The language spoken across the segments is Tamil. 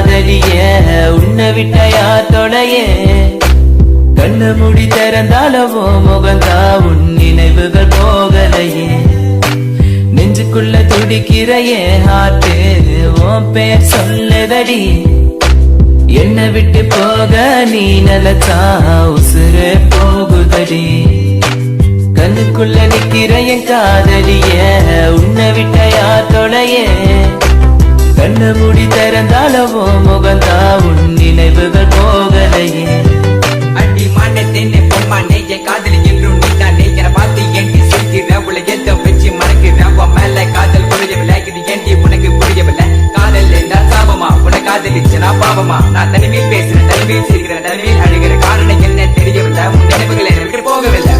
காதலிய உன்னை விட்ட யார் தொலைய கண்ணு முடி திறந்தாலவோ முகந்தா உன் நினைவுகள் போகலையே நெஞ்சுக்குள்ள துடிக்கிறையே ஹார்ட்டு உன் பேர் சொல்லுதடி என்னை விட்டு போக நீ நிலச்சா உசுறு போகுதடி கண்ணுக்குள்ள நிக்கிற என் காதலிய உன்னை விட்ட யார் தொலைய கண்ணு முடி திறந்தாலவோ முகந்தா உன் நினைவுகள் போகலையே அடி மாட்டேன்னு பொம்மானே என் காதலி என்றும் நீதானே என பார்த்து ஏண்டி சிரிக்கிற உள்ள எந்த வச்சு மறக்கிற உன் மேல காதல் புரியவில்லை இது ஏண்டி உனக்கு புரியவில்லை காதல் நான் சாபமா உன காதலிச்சு நான் பாவமா நான் தனிமையில் பேசுறேன் தனிமையில் சிரிக்கிறேன் தனிமையில் அழுகிற காரணம் என்ன தெரியவில்லை உன் நினைவுகள் எனக்கு போகவில்லை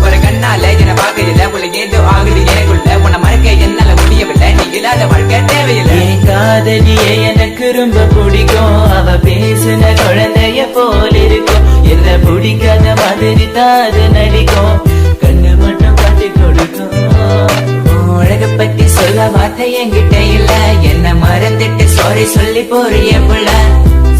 ஒரு கண்ணால என்ன பார்க்கல உள்ள ஏதோ ஆகுது எனக்குள்ள உன்னை மறக்க என்னால முடியவில்லை நீ இல்லாத வாழ்க்கை தேவையில்லை என் காதலிய எனக்கு ரொம்ப பிடிக்கும் அவ பேசுன குழந்தைய போல் இருக்கும் என்ன பிடிக்காத மாதிரி தாது நடிக்கும் கண்ணு மட்டும் காட்டி கொடுக்கும் உலக பத்தி சொல்ல வார்த்தை என்கிட்ட இல்ல என்ன மறந்துட்டு சாரி சொல்லி போறிய புள்ள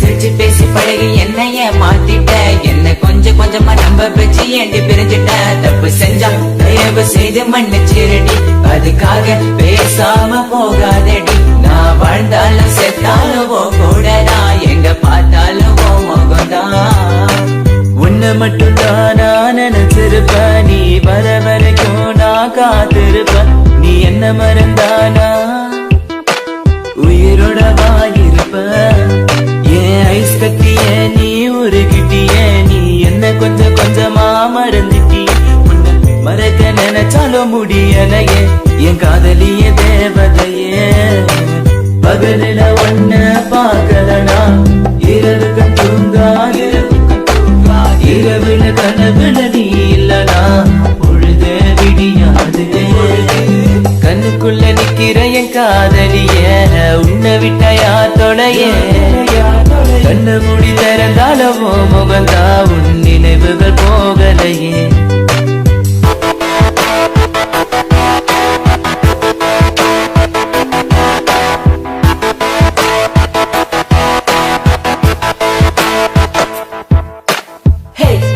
சிரிச்சு பேசி பழகி என்னைய மாத்திட்ட என்ன கொஞ்சம் கொஞ்சமா நம்ப வச்சு ஏண்டி பிரிஞ்சிட்ட தப்பு செஞ்சா தயவு செய்து மன்னிச்சிருடி அதுக்காக பேசாம போகாதடி நான் வாழ்ந்தாலும் செத்தாலும் கூடதான் எங்க பார்த்தாலும் முகம்தான் உன்னை மட்டும் தான் நான் நினைச்சிருப்ப நீ வர வரைக்கும் நான் காத்திருப்ப நீ என்ன மறந்தானா உயிரோட வாயிருப்ப ஏன் ஐஸ் கட்டிய நீ உருகிட்டிய நீ என்ன கொஞ்சம் கொஞ்சமா மறந்துட்டி உன்னை மறக்க நினைச்சாலும் முடியலையே என் காதலிய தேவதையே பகலில ஒன்ன பார்க்கலனா இரவுக்கு தூங்காது இரவுல கனவுல நீ இல்லனா பொழுது விடியாது கண்ணுக்குள்ள நிக்கிற என் காதலிய உன்னை விட்ட யார் தொலைய கண்ணு முடி திறந்தாலவோ முகந்தா உன் நினைவுகள் போகலையே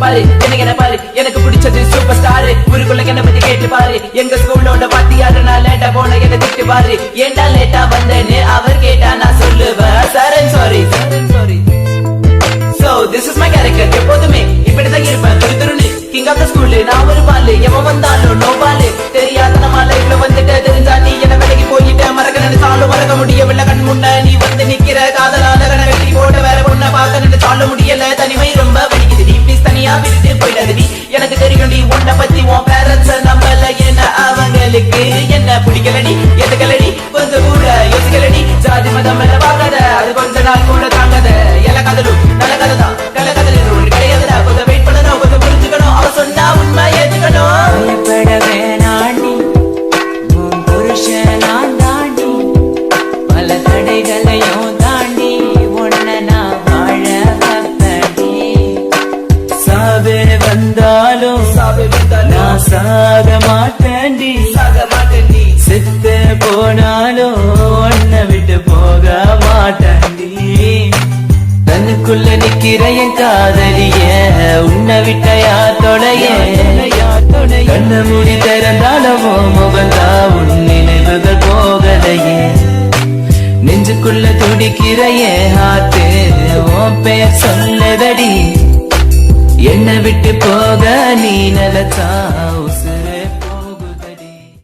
பாரு பாரு எனக்கு பிடிச்சது சூப்பர் ஸ்டார் ஊருக்குள்ள என்ன பத்தி கேட்டு பாரு எங்க ஸ்கூலோட பாத்தியாரு நான் லேட்டா போன என்ன திட்டு பாரு ஏண்டா லேட்டா வந்தேன்னு அவர் கேட்டா நான் சொல்லுவேன் sir sorry so this is my character எப்போதுமே இப்படிதான் இருப்பேன் துரு துருன்னு கிங் ஆஃப் த ஸ்கூல் நான் ஒரு பாலு எவன் வந்தாலும் நோ பாலு தெரியாத நம்ம லைஃப்ல வந்துட்டு தெரிஞ்சா நீ என்ன விலகி போயிட்ட மறக்க நினைச்சாலும் மறக்க முடியவில்லை கண் முன்ன நீ வந்து நிக்கிற காதலான கண வெட்டி போட்ட வேற பொண்ண பார்க்க நினைச்சாலும் முடியல தனிமை ரொம்ப வலிக்குது நீ ப்ளீஸ் தனியா விட்டு போயிடாதடி எனக்கு தெரியும் நீ உன்னை பத்தி உன் பேரண்ட்ஸ் நம்பல என்ன அவங்களுக்கு என்ன பிடிக்கலடி எதுக்கலடி கொஞ்சம் கூட யோசிக்கலடி ஜாதி மதம் எல்லாம் பார்க்காத அது கொஞ்ச நாள் கூட தாங்காத எல்லா கதலும் நல்ல கதை தான் கல கதல் ஒன்று கிடையாதுடா கொஞ்சம் வெயிட் பண்ணணும் கொஞ்சம் புரிஞ்சுக்கணும் அவ சொன்னா உண்மை ஏத்துக்கணும் பயப்பட வேணாண்டி உன் புருஷன் நான் தாண்டி பல தடைகளையும் தாண்டி உன்னை நான் வாழ வைப்பேன்டி சாவே வந்தாலும் நான் சாக மாட்டேன்டி செத்து போனாலும் உன்னை விட்டு போக மாட்டேன்டி கண்ணுக்குள்ள நிக்கிற என் காதலிய உன்னை விட்ட யார் தொலைய கண்ணு முடி திறந்தாலவோ முகந்தா உன் நினைவுகள் போகலையே நெஞ்சுக்குள்ள துடிக்கிற என் ஹார்ட்டு உன் பெயர் சொல்லுதடி என்னை விட்டு போக நீ நிலச்சா